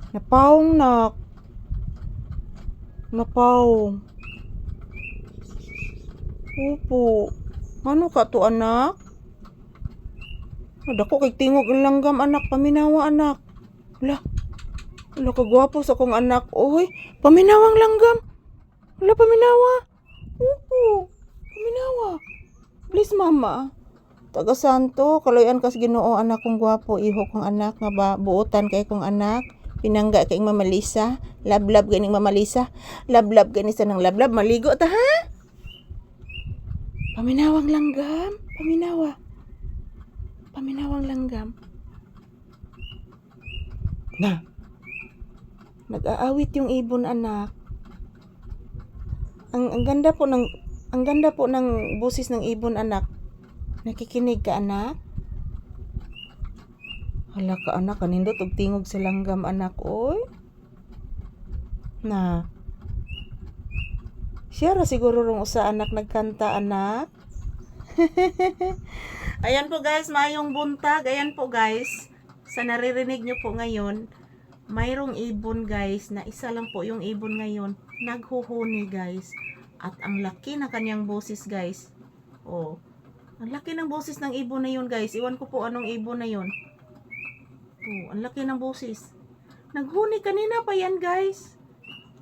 Napawong nak. Napawong. Opo. Ano ka to anak? Dako kay tingog ang langgam anak, paminawa anak. Wala. Wala ka gwapo sa kong anak. Oy, paminawang langgam. Wala paminawa. Opo. Paminawa. Please mama. Taga santo, kaloyan kas Ginoo anak kong gwapo, iho kong anak nga ba buotan kay kong anak. Pinangga kay Mama Lisa. Lablab ganing Mama Lisa. Lablab gani sa nang lablab, maligo ta ha? Paminawang langgam. Paminawa. Paminawang langgam. Na. Nag-aawit yung ibon anak. Ang ganda po ng busis ng ibon anak. Nakikinig ka anak? Hala ka anak, kanindot og tingog sa langgam anak oy. Na. Siya ra siguro rong usa anak nagkanta anak. Ayan po guys, mayong buntag. Ayan po guys, sa naririnig nyo po ngayon, mayroong ibon guys, na isa lang po yung ibon ngayon, naghuhuni guys. At ang laki na kanyang boses guys. Oh, ang laki ng boses ng ibon na yun guys. Iwan ko po anong ibon na yun. Oh, ang laki ng boses. Naghuni kanina pa yan guys.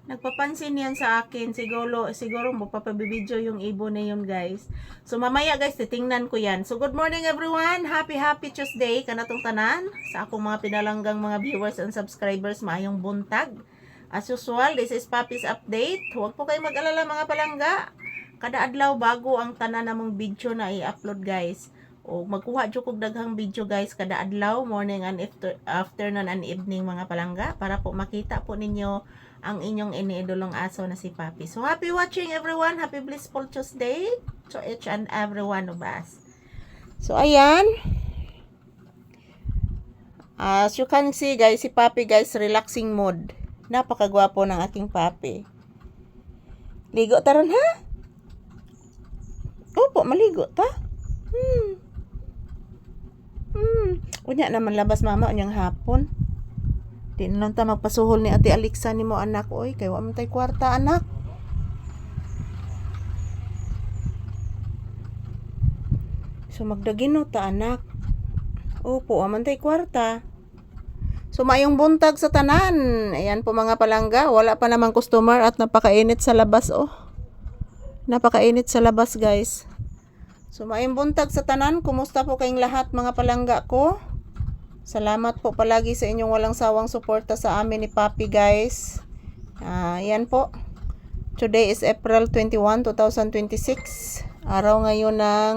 Nagpapansin yan sa akin. Siguro mapapabibidyo yung ibon na yun guys. So mamaya guys, titingnan ko yan. So good morning everyone. Happy Tuesday. Kanatong tanan. Sa akong mga pinalanggang mga viewers and subscribers. Maayong buntag. As usual, this is Papi's Update. Huwag po kayong mag-alala mga palangga. Kada adlaw bago ang tanan namong video na i-upload guys. O magkuha jud kog daghang video guys kada adlaw, morning and afternoon and evening mga palangga, para po makita po ninyo ang inyong iniidolong aso na si Papi. So happy watching everyone. Happy blissful Tuesday to each and every one of us. So ayan. As you can see guys, si Papi guys, relaxing mood. Napakagwapo ng aking Papi. Ligo taron ha? Opo, maligo ta. Unya naman labas mama unyang hapon. Di na lang ta magpasuhol ni Ate Alexa ni mo anak oy, kay wa man tay kwarta anak. So magdagino ta anak. Opo, wa man tay kwarta. So mayong buntag sa tanan. Ayan po mga palangga, wala pa namang customer at napakainit sa labas oh. Napakainit sa labas guys. So mayong buntag sa tanan, kumusta po kayong lahat mga palangga ko? Salamat po palagi sa inyong walang sawang suporta sa amin ni Papi guys. Yan po. Today is April 21, 2026. Araw ngayon ng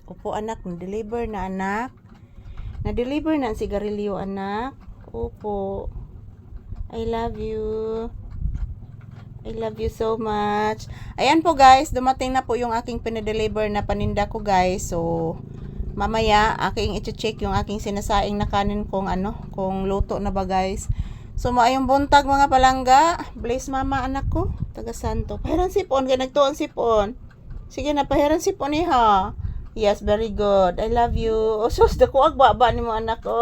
Opo anak, na-deliver na anak. Na-deliver na ang sigarilyo anak. Opo. I love you. I love you so much. Ayan po guys, dumating na po yung aking pinadeliver na paninda ko guys. So, mamaya aking i-check yung aking sinasaing na kanin kung kung luto na ba guys. So, maayong buntag mga palangga. Bless mama anak ko. Taga santo. Pahiran sipon, kaya nagtuon sipon. Sige na, pahiran sipon ha. Yes, very good. I love you. O sus, dako agbaba ni mo anak ko.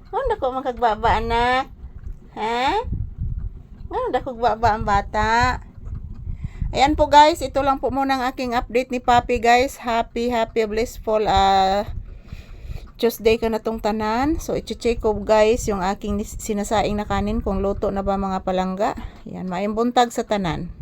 Ano dako makagbaba anak? Ha? Ano dako agbaba ang bata? Ayan po guys, ito lang po muna ang aking update ni Papi guys. Happy blissful Tuesday ka na tong tanan. So i-check ko guys yung aking sinasaing na kanin kung luto na ba mga palangga. Yan, maayong buntag sa tanan.